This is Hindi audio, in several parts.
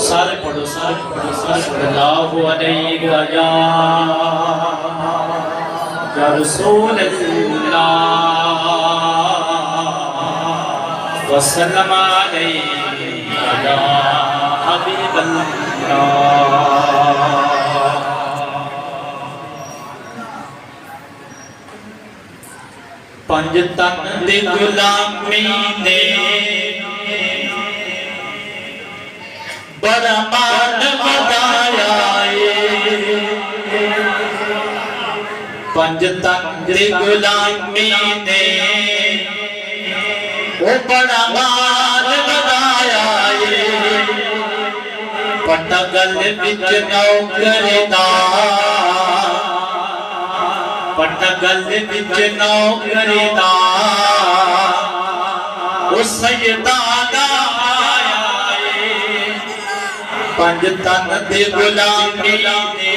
सारे पढ़ो सल्लल्लाहु अलैहि या रसूल अल्लाह वसल्लम अलैहि या हबीब अल्लाह। पंज तन दी गुलामी ने बड़ा मान वधाया पंज तन दी गुलामी ने वो बड़ा मान वधाया पटगल विच नौकरदा पटगल विच नौकरदा वो सैयदाना पंज तन दे गुलामी ने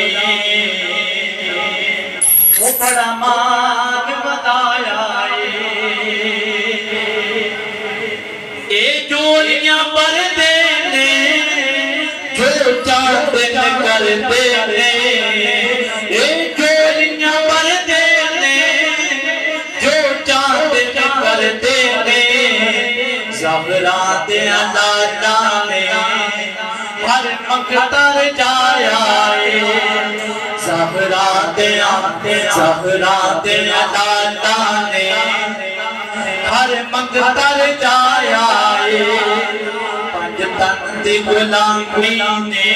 वो बड़ा मान वधाया ए जोलियां परदे ने जो चाहते न करते ने ए जोलियां परदे ने जो चाहते न करते ने ज़हरा दे अल्लाह ने हर मकतर जाया ज़हरा दे अल्लाह ने हर मकतर जाया पंज तन दी गुलामी ने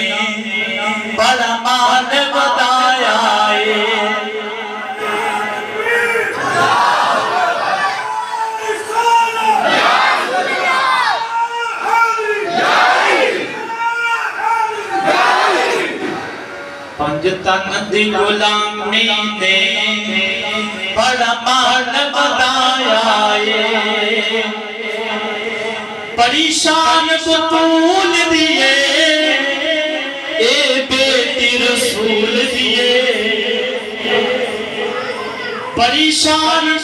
बड़ा मान वधाया पंज तन दी गुलामी ने बड़ा मान वधाया परेशान बतूल दिए ए बेटी रसूल दिए परेशान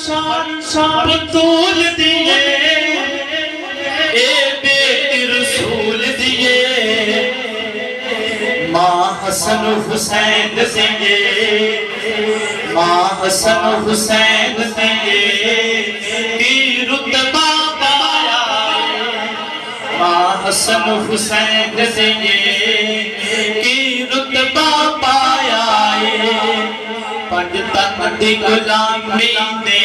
बतूल दिए ए बेटी रसूल दिए माँ हसन हुसैन दिए माँ हसन हुसैन दिए की रुतबा पाया माँ हसन हुसैन दिए की रुतबा पाया पंज तन दी गुलामी ने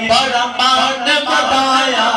बड़ा मान वधाया